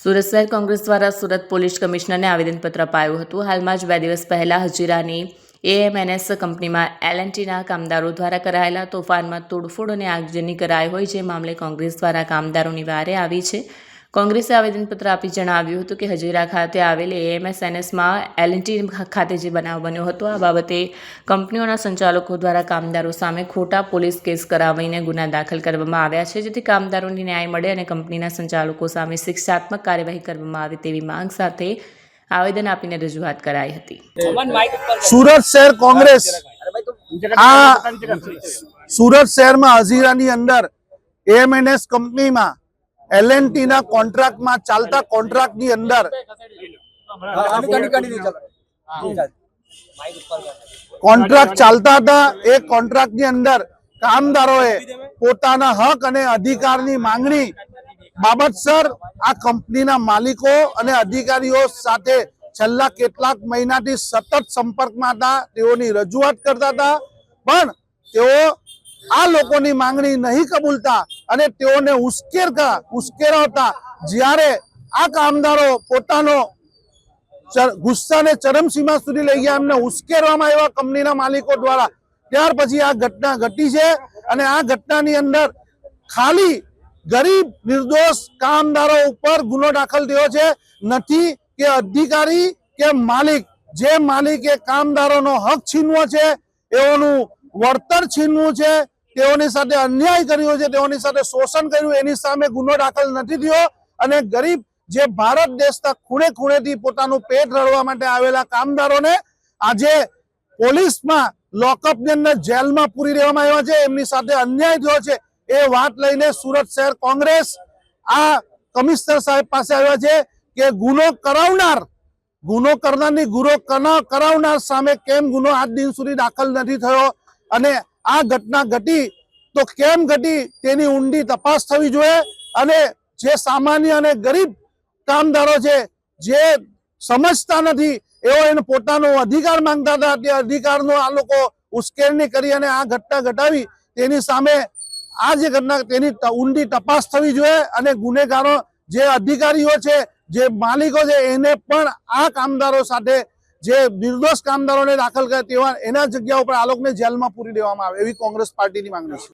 સુરત શહેર કોંગ્રેસ દ્વારા સુરત પોલીસ કમિશનરને આવેદનપત્ર અપાયું હતું। હાલમાં જ 2 દિવસ પહેલા હજીરાની એએમએનએસ કંપનીમાં એલએનટીના કામદારો દ્વારા કરાયેલા તોફાનમાં તોડફોડ અને આગજની કરાઈ હોય, જે મામલે કોંગ્રેસ દ્વારા કામદારોની વારે આવી છે। કોંગ્રેસે આવેદનપત્ર આપી જણાવ્યું હતું કે હજીરા ખાતે આવેલ એએમએનએસમાં એલએનટી ખાતે જે બનાવ બન્યો હતો, આ બાબતે કંપનીઓના સંચાલકો દ્વારા કામદારો સામે ખોટા પોલીસ કેસ કરાવીને ગુના દાખલ કરવામાં આવ્યા છે, જેથી કામદારોને ન્યાય મળે અને કંપનીના સંચાલકો સામે શિક્ષાત્મક કાર્યવાહી કરવામાં આવે તેવી માંગ સાથે આવેદન આપીને રજૂઆત કરાઈ હતી। સુરત શહેર કોંગ્રેસ આ સુરત શહેરમાં હજીરાની અંદર એએમએનએસ કંપનીમાં એલએનટી ના કોન્ટ્રાક્ટમાં ચાલતા કોન્ટ્રાક્ટની અંદર કોન્ટ્રાક્ટ ચાલતા હતા। એ કોન્ટ્રાક્ટની અંદર કામદારોએ પોતાના હક અને અધિકારની માંગણી બાબતસર આ કંપનીના માલિકો અને અધિકારીઓ સાથે છેલ્લા કેટલાક મહિનાથી સતત સંપર્કમાં હતા। તેઓની રજૂઆત કરતા હતા, પણ તેઓ આ લોકોની માંગણી નહીં કબૂલતા અને તેઓને ઉશ્કેરાવતા જ્યારે આ કામદારો પોતાનો ગુસ્સાને ચરમસીમા સુધી લઈ ગયા, એમને ઉશ્કેરવામાં આવ્યા કંપનીના માલિકો દ્વારા। ત્યાર પછી આ ઘટના ઘટી છે અને આ ઘટનાની અંદર ખાલી ગરીબ નિર્દોષ કામદારો ઉપર ગુનો દાખલ થયો છે, નથી કે અધિકારી કે માલિક। જે માલિકે કામદારોનો હક છીનવો છે, એઓનું વળતર છીનવું છે, તેઓની સાથે અન્યાય કર્યો છે, તેઓની સાથે શોષણ કર્યું, એની સામે ગુનો દાખલ નથી થયો અને ગરીબ જે ભારત દેશના ખૂણે ખૂણેથી પોતાનું પેટ રળવા માટે આવેલા કામદારોને આજે પોલીસમાં લોકઅપની અંદર જેલમાં પૂરી દેવામાં આવ્યા છે, એમની સાથે અન્યાય થયો છે। એ વાત લઈને સુરત શહેર કોંગ્રેસ આ કમિશનર સાહેબ પાસે આવ્યા છે કે ગુનો કરનારની ગુનો કરાવનાર સામે કેમ ગુનો આજ દિન સુધી દાખલ નથી થયો અને આ ઘટના ઘટી તો કેમ ઘટી તેની ઊંડી તપાસ થવી જોઈએ અને જે સામાન્ય અને ગરીબ કામદારો છે, જે સમજતા નથી, એઓ એને પોતાનો અધિકાર માંગતા હતા, તે અધિકારનો આ લોકો ઉશ્કેરણી કરી અને આ ઘટના ઘટાવી તેની સામે આ જે ઘટના તેની ઊંડી તપાસ થવી જોઈએ અને ગુનેગારો જે અધિકારીઓ છે, જે માલિકો છે, એને પણ આ કામદારો સાથે જે નિર્દોષ કામદારોને દાખલ કરે તેવા એના જગ્યા ઉપર આ લોકોને જેલમાં પૂરી દેવામાં આવે, એવી કોંગ્રેસ પાર્ટીની માંગણી છે।